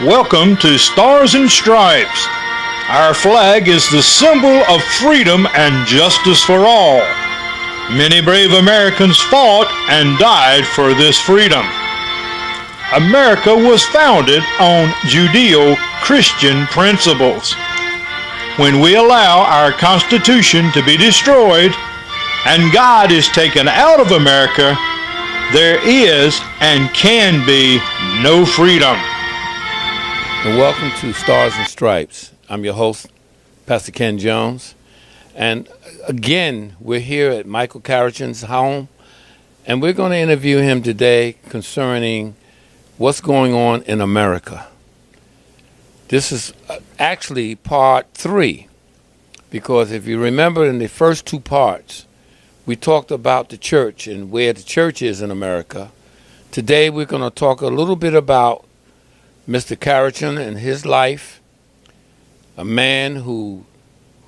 Welcome to Stars and Stripes. Our flag is the symbol of freedom and justice for all. Many brave Americans fought and died for this freedom. America was founded on Judeo-Christian principles. When we allow our Constitution to be destroyed and God is taken out of America, there is and can be no freedom. And welcome to Stars and Stripes. I'm your host, Pastor Ken Jones. And again, we're here at Michael Karachun's home, and we're going to interview him today concerning what's going on in America. This is actually part 3, because if you remember in the first 2 parts, we talked about the church and where the church is in America. Today we're going to talk a little bit about Mr. Karachun and his life, a man who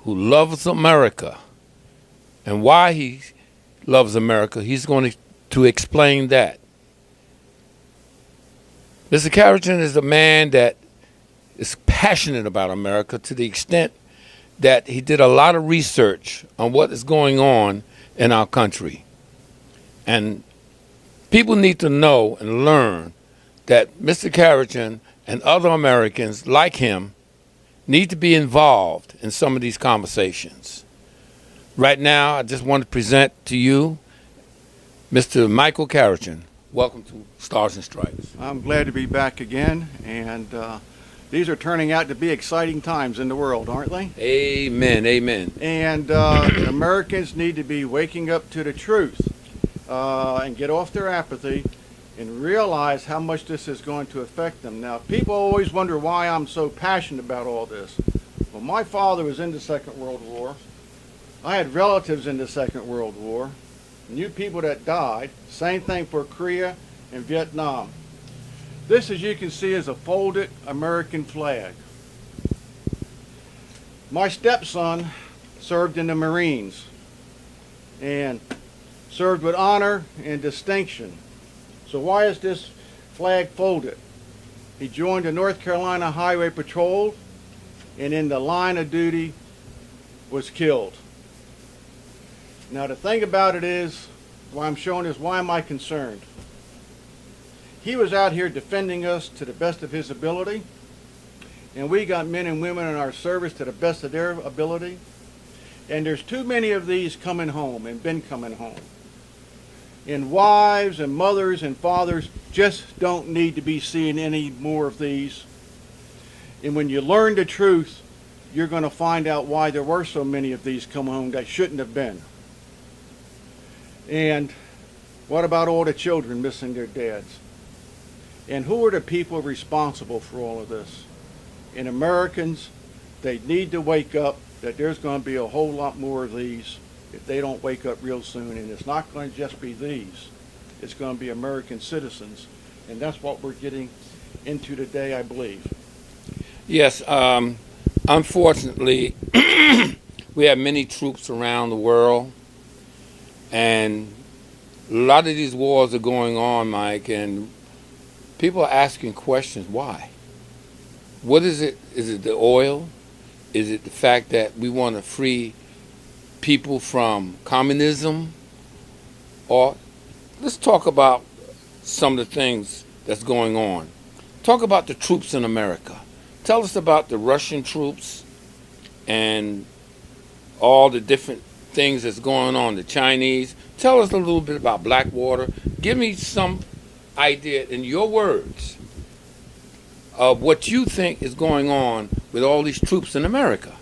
loves America, and why he loves America. He's going to explain that. Mr. Karachun is a man that is passionate about America to the extent that he did a lot of research on what is going on in our country. And people need to know and learn that Mr. Karachun and other Americans like him need to be involved in some of these conversations. Right now, I just want to present to you Mr. Michael Karachun. Welcome to Stars and Stripes. I'm glad to be back again, and these are turning out to be exciting times in the world, aren't they? Amen, amen. And Americans need to be waking up to the truth and get off their apathy and realize how much this is going to affect them. Now, people always wonder why I'm so passionate about all this. Well, my father was in the Second World War. I had relatives in the Second World War. Knew people that died. Same thing for Korea and Vietnam. This, as you can see, is a folded American flag. My stepson served in the Marines and served with honor and distinction. So why is this flag folded? He joined the North Carolina Highway Patrol and in the line of duty was killed. Now the thing about it is, why I'm showing this, why am I concerned? He was out here defending us to the best of his ability, and we got men and women in our service to the best of their ability, and there's too many of these coming home and been coming home. And wives and mothers and fathers just don't need to be seeing any more of these. And when you learn the truth, you're going to find out why there were so many of these coming home that shouldn't have been. And what about all the children missing their dads? And who are the people responsible for all of this? And Americans, they need to wake up that there's going to be a whole lot more of these if they don't wake up real soon. And it's not going to just be these. It's going to be American citizens. And that's what we're getting into today, I believe. Yes, unfortunately, we have many troops around the world, and a lot of these wars are going on, Mike, and people are asking questions. Why? What is it? Is it the oil? Is it the fact that we want to free people from communism? Or let's talk about some of the things that's going on. Talk about the troops in America. Tell us about the Russian troops and all the different things that's going on, the Chinese. Tell us a little bit about Blackwater. Give me some idea in your words of what you think is going on with all these troops in America.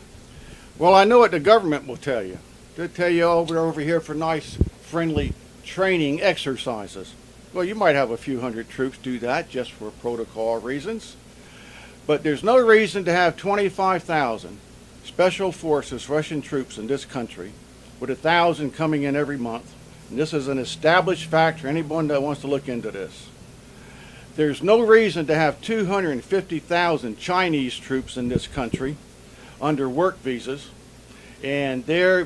Well, I know what the government will tell you. They'll tell you over here for nice, friendly training exercises. Well, you might have a few hundred troops do that just for protocol reasons. But there's no reason to have 25,000 special forces Russian troops in this country with 1,000 coming in every month. And this is an established fact for anyone that wants to look into this. There's no reason to have 250,000 Chinese troops in this country under work visas. And a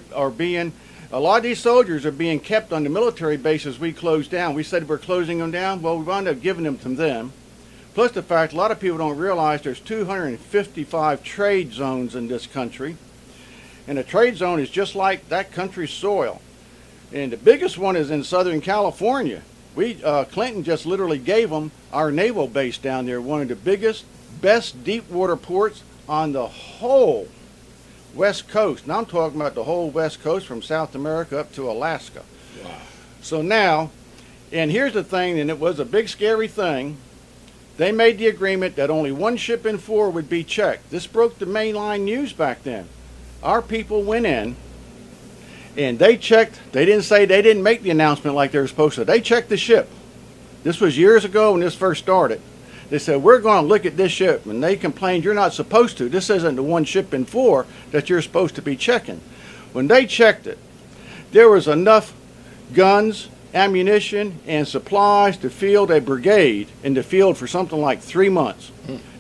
lot of these soldiers are being kept on the military bases we closed down. We said we're closing them down. Well, we wound up giving them to them. Plus the fact a lot of people don't realize there's 255 trade zones in this country. And a trade zone is just like that country's soil. And the biggest one is in Southern California. Clinton just literally gave them our naval base down there, one of the biggest, best deep water ports on the whole West Coast. Now I'm talking about the whole West Coast from South America up to Alaska. Wow. So now, and here's the thing, and it was a big scary thing, they made the agreement that only one ship in 4 would be checked. This broke the mainline news back then. Our people went in and they checked. They didn't make the announcement like they were supposed to. They checked the ship. This was years ago when this first started. They said, we're going to look at this ship. And they complained, you're not supposed to. This isn't the one ship in 4 that you're supposed to be checking. When they checked it, there was enough guns, ammunition, and supplies to field a brigade in the field for something like 3 months.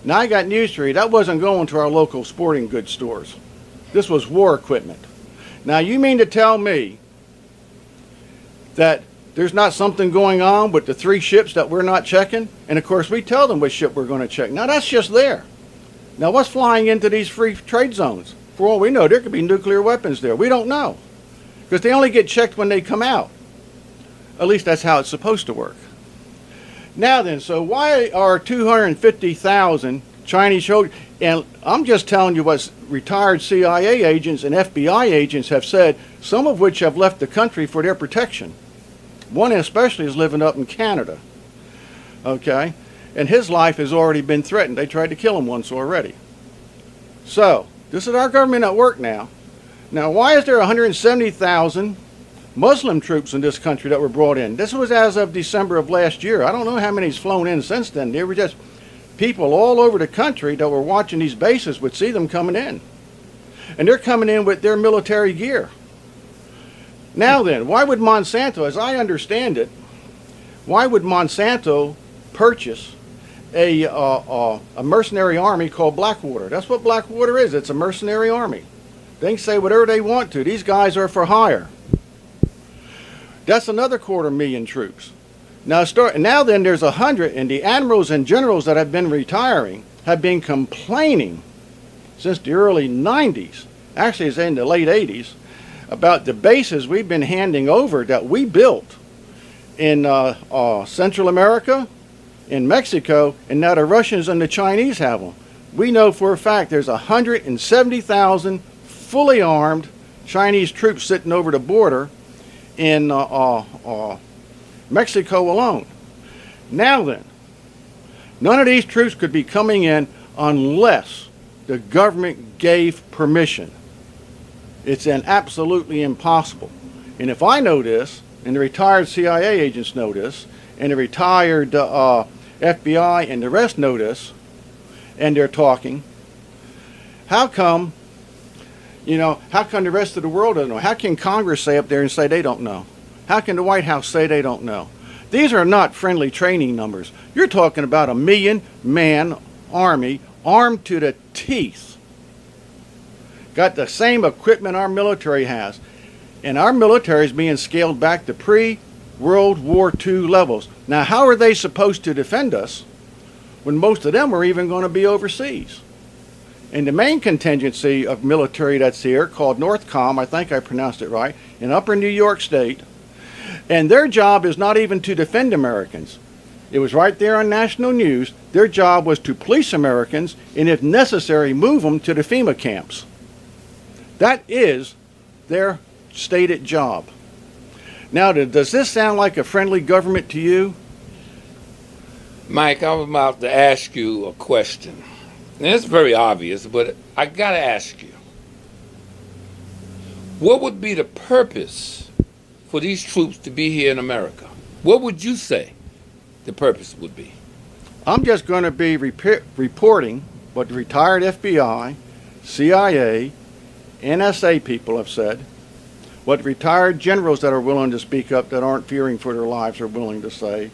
Now I got news for you. That wasn't going to our local sporting goods stores. This was war equipment. Now you mean to tell me that there's not something going on with the 3 ships that we're not checking? And of course we tell them which ship we're going to check. Now that's just there. Now what's flying into these free trade zones? For all we know, there could be nuclear weapons there. We don't know. Because they only get checked when they come out. At least that's how it's supposed to work. Now then, so why are 250,000 Chinese soldiers? And I'm just telling you what retired CIA agents and FBI agents have said, some of which have left the country for their protection. One especially is living up in Canada. Okay? And his life has already been threatened. They tried to kill him once already. So, this is our government at work now. Now, why is there 170,000 Muslim troops in this country that were brought in? This was as of December of last year. I don't know how many's flown in since then. They were just people all over the country that were watching these bases would see them coming in. And they're coming in with their military gear. Now then, why would Monsanto, as I understand it, why would Monsanto purchase a mercenary army called Blackwater? That's what Blackwater is. It's a mercenary army. They can say whatever they want to. These guys are for hire. That's another 250,000 troops. Now then there's 100, and the admirals and generals that have been retiring have been complaining since the early 90s, actually it's in the late 80s, about the bases we've been handing over that we built in Central America, in Mexico, and now the Russians and the Chinese have them. We know for a fact there's 170,000 fully armed Chinese troops sitting over the border in Mexico alone. Now then, none of these troops could be coming in unless the government gave permission. It's absolutely impossible. And if I know this, and the retired CIA agents know this, and the retired FBI and the rest know this, and they're talking, how come the rest of the world doesn't know? How can Congress say up there and say they don't know? How can the White House say they don't know? These are not friendly training numbers. You're talking about a 1 million-man army armed to the teeth. Got the same equipment our military has. And our military is being scaled back to pre-World War II levels. Now, how are they supposed to defend us when most of them are even going to be overseas? And the main contingency of military that's here, called NORTHCOM, I think I pronounced it right, in upper New York State, and their job is not even to defend Americans. It was right there on national news. Their job was to police Americans and, if necessary, move them to the FEMA camps. That is their stated job. Now, does this sound like a friendly government to you? Mike, I'm about to ask you a question. And it's very obvious, but I got to ask you. What would be the purpose for these troops to be here in America? What would you say the purpose would be? I'm just going to be reporting what the retired FBI, CIA, NSA people have said, what retired generals that are willing to speak up, that aren't fearing for their lives, are willing to say.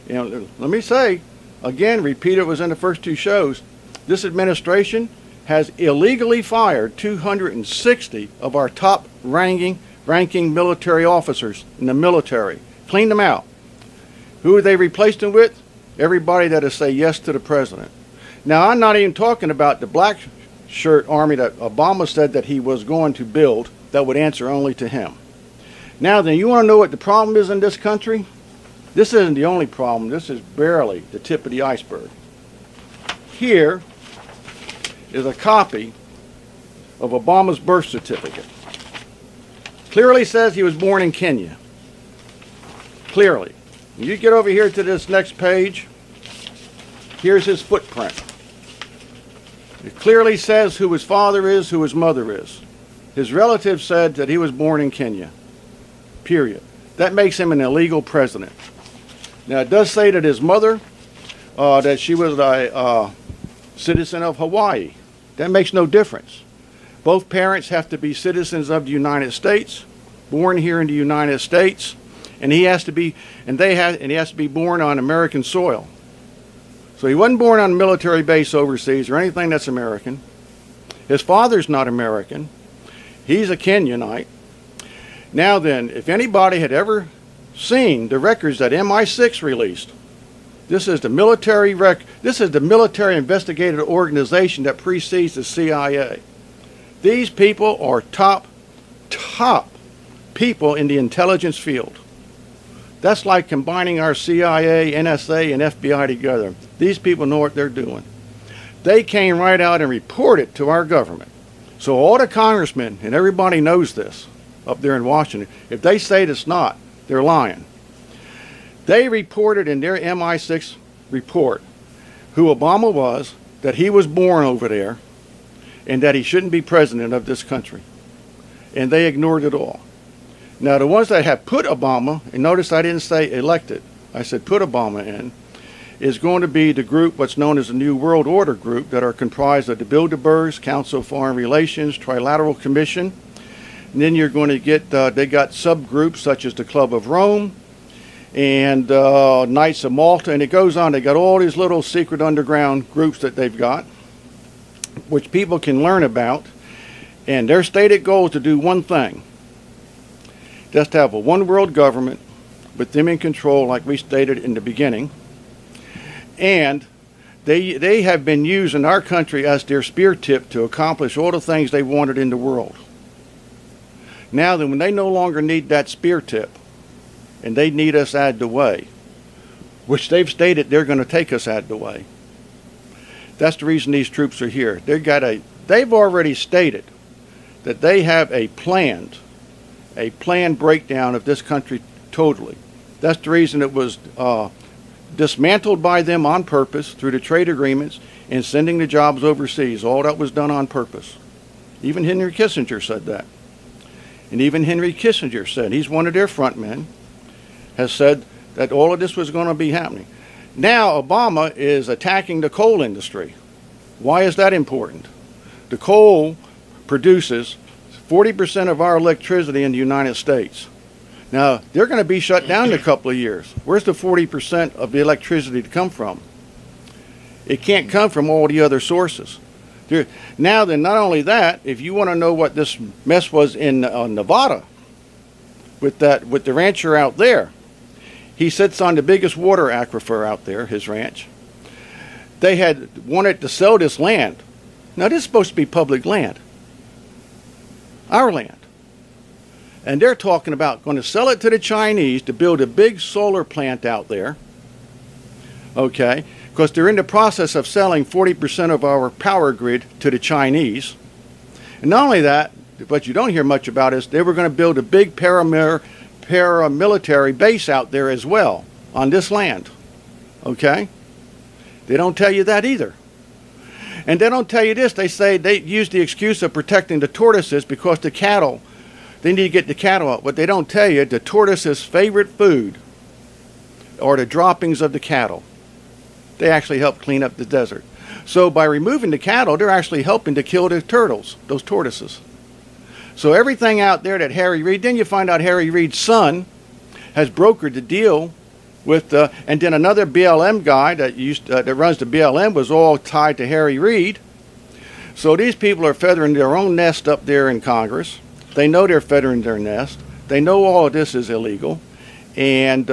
Let me say, again, repeat it was in the first 2 shows, this administration has illegally fired 260 of our top ranking military officers in the military. Cleaned them out. Who they replaced them with? everybody that has say yes to the president. Now, I'm not even talking about the black shirt army that Obama said that he was going to build that would answer only to him. Now then, you want to know what the problem is in this country? This isn't the only problem. This is barely the tip of the iceberg. Here is a copy of Obama's birth certificate. Clearly says he was born in Kenya. Clearly. When you get over here to this next page, here's his footprint. It clearly says who his father is, who his mother is. His relatives said that he was born in Kenya. Period. That makes him an illegal president. Now, it does say that his mother, that she was a citizen of Hawaii. That makes no difference. Both parents have to be citizens of the United States, born here in the United States, and he has to be born on American soil. So he wasn't born on a military base overseas or anything that's American. His father's not American. He's a Kenyanite. Now then, if anybody had ever seen the records that MI6 released, this is the military investigative organization that precedes the CIA. These people are top people in the intelligence field. That's like combining our CIA, NSA, and FBI together. These people know what they're doing. They came right out and reported to our government. So all the congressmen, and everybody knows this up there in Washington, if they say it's not, they're lying. They reported in their MI6 report who Obama was, that he was born over there, and that he shouldn't be president of this country. And they ignored it all. Now, the ones that have put Obama, and notice I didn't say elected, I said put Obama in, is going to be the group, what's known as the New World Order group, that are comprised of the Bilderbergs, Council of Foreign Relations, Trilateral Commission. And then you're going to get, they got subgroups such as the Club of Rome and Knights of Malta, and it goes on. They got all these little secret underground groups that they've got, which people can learn about. And their stated goal is to do one thing. Just to have a one world government with them in control, like we stated in the beginning. And they have been using our country as their spear tip to accomplish all the things they wanted in the world. Now then, when they no longer need that spear tip, and they need us out of the way, which they've stated they're going to take us out of the way. That's the reason these troops are here. They've already stated that they have a planned breakdown of this country totally. That's the reason it was dismantled by them on purpose through the trade agreements and sending the jobs overseas. All that was done on purpose. Even Henry Kissinger said that. And even Henry Kissinger said, he's one of their front men, has said that all of this was going to be happening. Now Obama is attacking the coal industry. Why is that important? The coal produces 40% of our electricity in the United States. Now, they're going to be shut down in a couple of years. Where's the 40% of the electricity to come from? It can't come from all the other sources. Now then, not only that, if you want to know what this mess was in Nevada with the rancher out there, he sits on the biggest water aquifer out there, his ranch. They had wanted to sell this land. Now, this is supposed to be public land. Our land. And they're talking about going to sell it to the Chinese to build a big solar plant out there. Okay? Because they're in the process of selling 40% of our power grid to the Chinese. And not only that, what you don't hear much about is they were going to build a big paramilitary base out there as well on this land. Okay? They don't tell you that either. And they don't tell you this. They say they use the excuse of protecting the tortoises because the cattle, they need to get the cattle out. But they don't tell you the tortoise's favorite food are the droppings of the cattle. They actually help clean up the desert. So by removing the cattle, they're actually helping to kill the turtles, those tortoises. So everything out there that Harry Reid, then you find out Harry Reid's son has brokered the deal with, and then another BLM guy that runs the BLM was all tied to Harry Reid. So these people are feathering their own nest up there in Congress. They know they're feathering their nest. They know all of this is illegal. And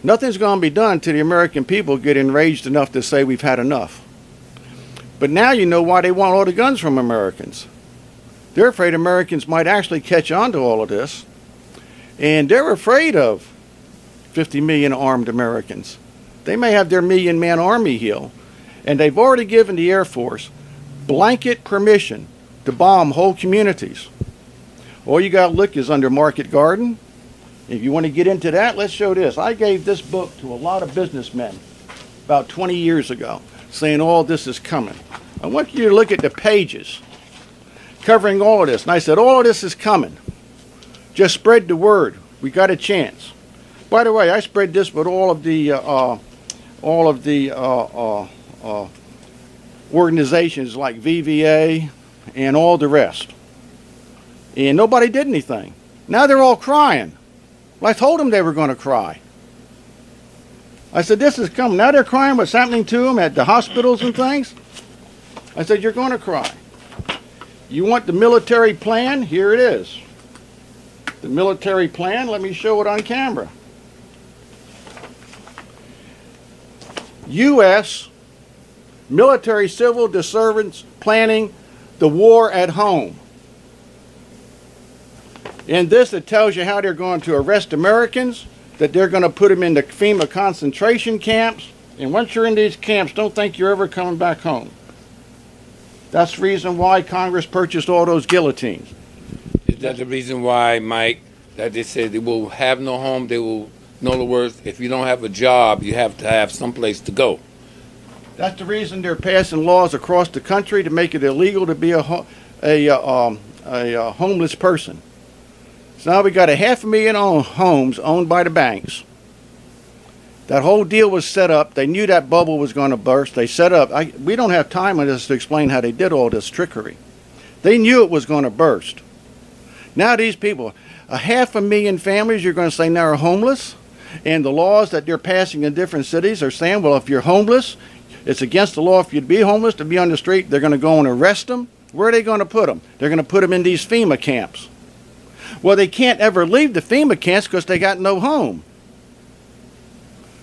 Nothing's going to be done until the American people get enraged enough to say we've had enough. But now you know why they want all the guns from Americans. They're afraid Americans might actually catch on to all of this. And they're afraid of 50 million armed Americans. They may have their million-man army here. And they've already given the Air Force blanket permission to bomb whole communities. All you got to look is under Market Garden. If you want to get into that, let's show this. I gave this book to a lot of businessmen about 20 years ago, saying all this is coming. I want you to look at the pages covering all of this. And I said, all of this is coming. Just spread the word. We got a chance. By the way, I spread this with all of the organizations like VVA and all the rest. And nobody did anything. Now they're all crying. Well, I told them they were going to cry. I said, this is coming. Now they're crying what's happening to them at the hospitals and things. I said, you're going to cry. You want the military plan? Here it is. The military plan, let me show it on camera. U.S. military civil disturbance planning the war at home. In this, it tells you how they're going to arrest Americans, that they're going to put them into FEMA concentration camps. And once you're in these camps, don't think you're ever coming back home. That's the reason why Congress purchased all those guillotines. Is that the reason why, Mike, that they said they will have no home, they will, in other words, if you don't have a job, you have to have someplace to go? That's the reason they're passing laws across the country to make it illegal to be a homeless person. So now we got 500,000 homes owned by the banks. That whole deal was set up. They knew that bubble was going to burst. They set up. We don't have time on this to explain how they did all this trickery. They knew it was going to burst. Now these people, 500,000 families, you're going to say now are homeless, and the laws that they're passing in different cities are saying, well, if you're homeless, it's against the law for you to be homeless, to be on the street. They're going to go and arrest them. Where are they going to put them? They're going to put them in these FEMA camps. Well, they can't ever leave the FEMA camps because they got no home.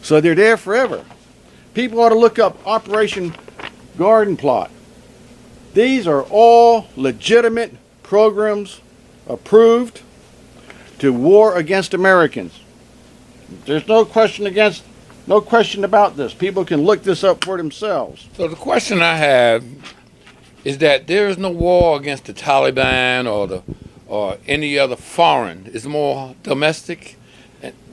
So they're there forever. People ought to look up Operation Garden Plot. These are all legitimate programs approved to war against Americans. There's no question about this. People can look this up for themselves. So the question I have is that there is no war against the Taliban or any other foreign. It's more domestic.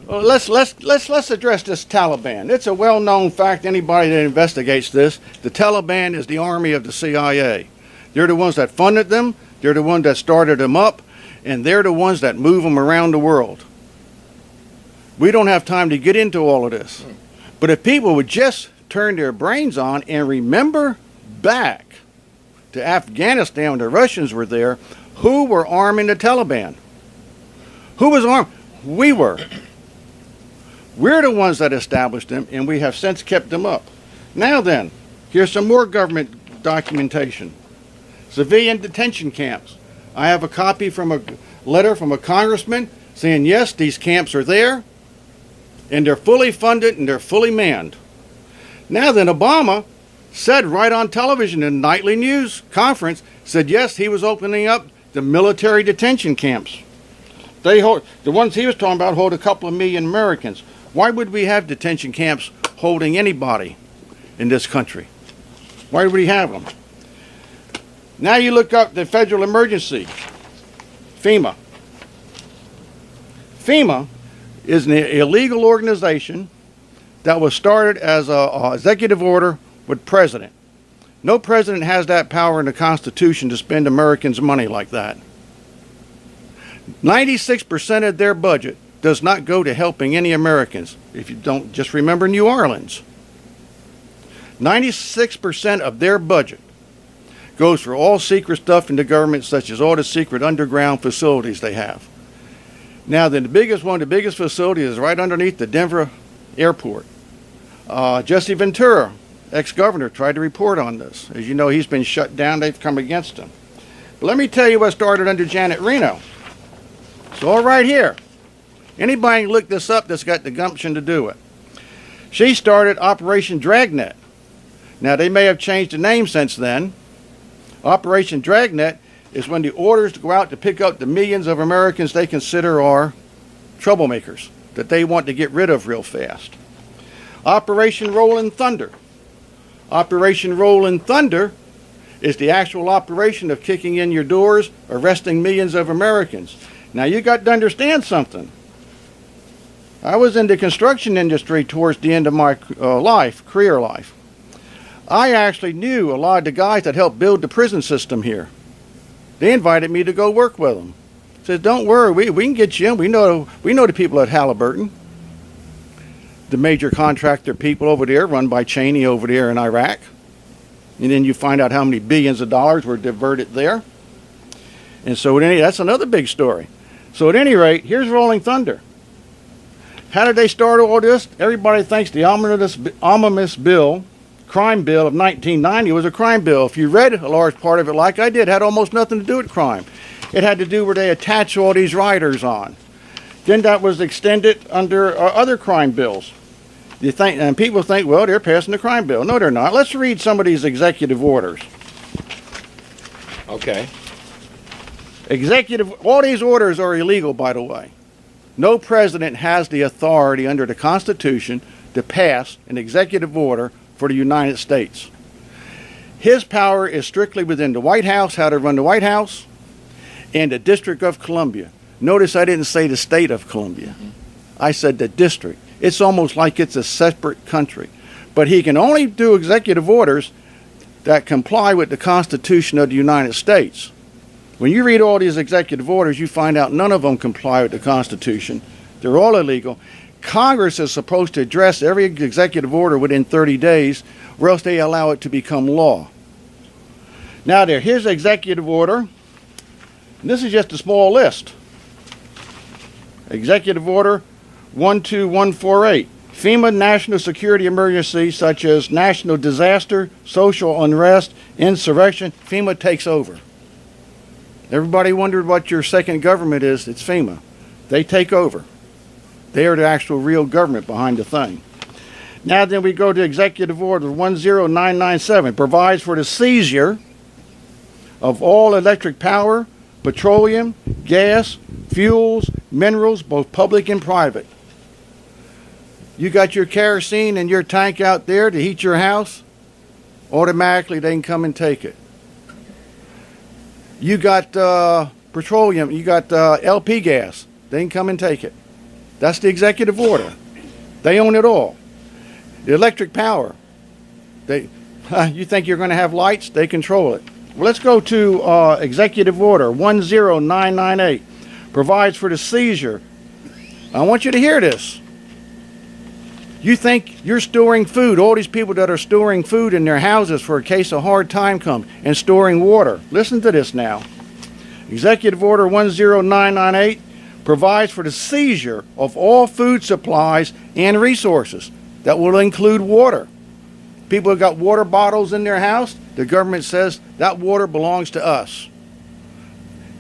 Well, let's address this Taliban. It's a well-known fact. Anybody that investigates this, the Taliban is the army of the CIA. They're the ones that funded them. They're the ones that started them up, and they're the ones that move them around the world. We don't have time to get into all of this. But if people would just turn their brains on and remember back to Afghanistan when the Russians were there, who were arming the Taliban? Who was armed? We were. We're the ones that established them, and we have since kept them up. Now then, here's some more government documentation. Civilian detention camps. I have a copy from a letter from a congressman saying, yes, these camps are there, and they're fully funded, and they're fully manned. Now then, Obama said right on television in a nightly news conference, said, yes, he was opening up the military detention camps. The ones he was talking about hold a couple of million Americans. Why would we have detention camps holding anybody in this country? Why would we have them? Now you look up the federal emergency, FEMA. FEMA is an illegal organization that was started as an executive order with president. No president has that power in the Constitution to spend Americans' money like that. 96% of their budget does not go to helping any Americans. If you don't, just remember New Orleans. 96% of their budget goes for all secret stuff in the government, such as all the secret underground facilities they have. Now, then, one of the biggest facilities is right underneath the Denver airport. Jesse Ventura, ex-governor, tried to report on this. As you know, he's been shut down. They've come against him. But let me tell you what started under Janet Reno. It's all right here. Anybody can look this up that's got the gumption to do it. She started Operation Dragnet. Now, they may have changed the name since then. Operation Dragnet is when the orders to go out to pick up the millions of Americans they consider are troublemakers, that they want to get rid of real fast. Operation Rolling Thunder. Operation Rolling Thunder is the actual operation of kicking in your doors, arresting millions of Americans. Now, you got to understand something. I was in the construction industry towards the end of my career life. I actually knew a lot of the guys that helped build the prison system here. They invited me to go work with them. Said, don't worry, we can get you in. We know the people at Halliburton, the major contractor people over there, run by Cheney over there in Iraq. And then you find out how many billions of dollars were diverted there. And so that's another big story. So at any rate, here's Rolling Thunder. How did they start all this? Everybody thinks the omnibus bill, crime bill of 1990 was a crime bill. If you read a large part of it like I did, it had almost nothing to do with crime. It had to do where they attach all these riders on. Then that was extended under other crime bills. And people think, well, they're passing the crime bill. No, they're not. Let's read some of these executive orders. Okay. All these orders are illegal, by the way. No president has the authority under the Constitution to pass an executive order for the United States. His power is strictly within the White House, how to run the White House, and the District of Columbia. Notice I didn't say the state of Columbia. I said the district. It's almost like it's a separate country. But he can only do executive orders that comply with the Constitution of the United States. When you read all these executive orders, you find out none of them comply with the Constitution. They're all illegal. Congress is supposed to address every executive order within 30 days, or else they allow it to become law. Now here's executive order. And this is just a small list. Executive order 12148. FEMA national security emergencies such as national disaster, social unrest, insurrection, FEMA takes over. Everybody wondered what your second government is. It's FEMA. They take over. They are the actual real government behind the thing. Now then we go to Executive Order 10997. Provides for the seizure of all electric power, petroleum, gas, fuels, minerals, both public and private. You got your kerosene in your tank out there to heat your house, automatically they can come and take it. You got petroleum, you got LP gas, they can come and take it. That's the executive order. They own it all. The electric power, you think you're going to have lights? They control it. Well, let's go to Executive Order 10998. Provides for the seizure. I want you to hear this. You think you're storing food, all these people that are storing food in their houses for a case of hard time comes, and storing water. Listen to this now. Executive Order 10998 provides for the seizure of all food supplies and resources. That will include water. People have got water bottles in their house. The government says that water belongs to us.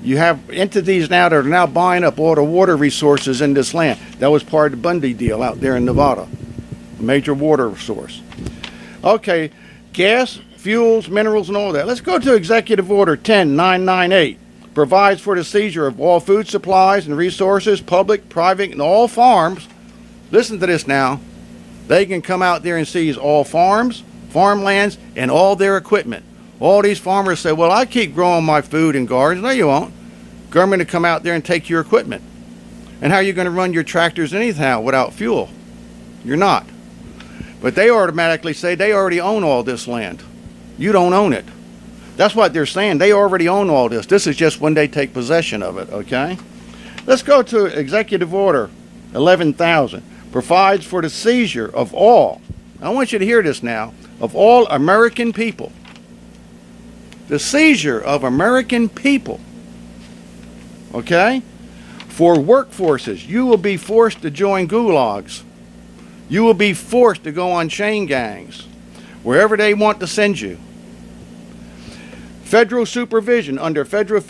You have entities now that are now buying up all the water resources in this land. That was part of the Bundy deal out there in Nevada. A major water source. Okay, gas, fuels, minerals, and all that. Let's go to Executive Order 10998. Provides for the seizure of all food supplies and resources, public, private, and all farms. Listen to this now. They can come out there and seize all farms, farmlands, and all their equipment. All these farmers say, well, I keep growing my food in gardens. No, you won't. Government will come out there and take your equipment. And how are you going to run your tractors anyhow without fuel? You're not. But they automatically say they already own all this land. You don't own it. That's what they're saying. They already own all this. This is just when they take possession of it, okay? Let's go to Executive Order 11,000. Provides for the seizure of all, I want you to hear this now, of all American people. The seizure of American people, okay? For workforces, you will be forced to join gulags. You will be forced to go on chain gangs, wherever they want to send you. Federal supervision, under federal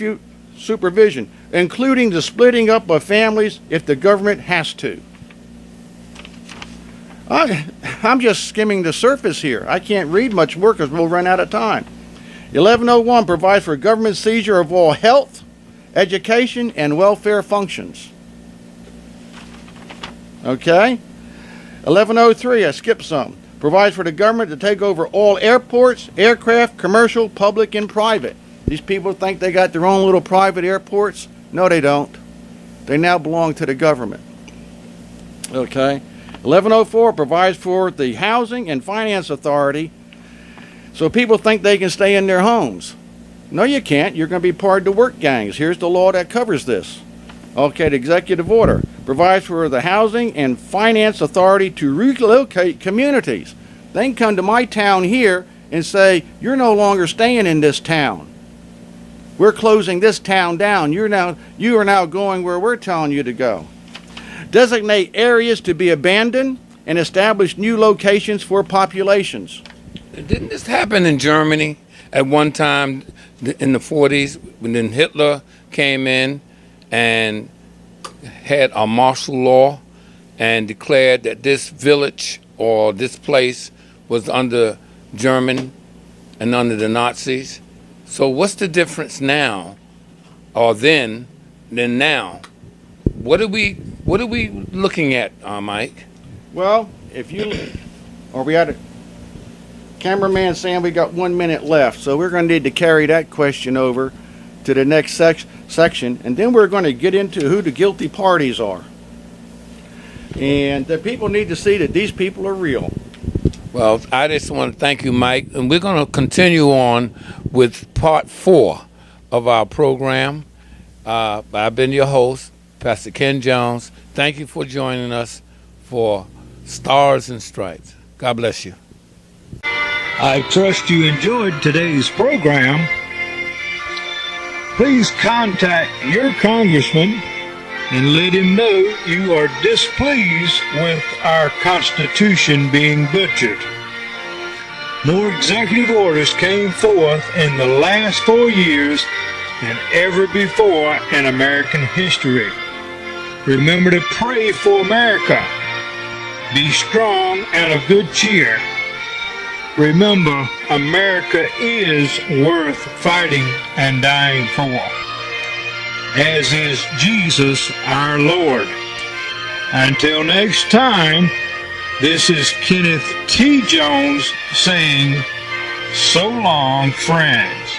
supervision, including the splitting up of families if the government has to. I'm just skimming the surface here. I can't read much more because we'll run out of time. 1101 provides for government seizure of all health, education, and welfare functions. Okay? 1103, I skipped some. Provides for the government to take over all airports, aircraft, commercial, public, and private. These people think they got their own little private airports. No, they don't. They now belong to the government. Okay? 1104 provides for the Housing and Finance Authority, so people think they can stay in their homes. No, you can't. You're going to be part of the work gangs. Here's the law that covers this. Okay, the executive order provides for the Housing and Finance Authority to relocate communities. They can come to my town here and say, you're no longer staying in this town. We're closing this town down. You are now going where we're telling you to go. Designate areas to be abandoned and establish new locations for populations. Didn't this happen in Germany at one time in the 40s when then Hitler came in and had a martial law and declared that this village or this place was under German and under the Nazis? So what's the difference now or then than now? What are we looking at, Mike? Well, we had a cameraman saying we got 1 minute left, so we're going to need to carry that question over to the next section, and then we're going to get into who the guilty parties are. And the people need to see that these people are real. Well, I just want to thank you, Mike, and we're going to continue on with part 4 of our program. I've been your host, Pastor Ken Jones. Thank you for joining us for Stars and Stripes. God bless you. I trust you enjoyed today's program. Please contact your congressman and let him know you are displeased with our Constitution being butchered. More executive orders came forth in the last 4 years than ever before in American history. Remember to pray for America. Be strong and of good cheer. Remember, America is worth fighting and dying for, as is Jesus our Lord. Until next time, this is Kenneth T. Jones saying, so long, friends.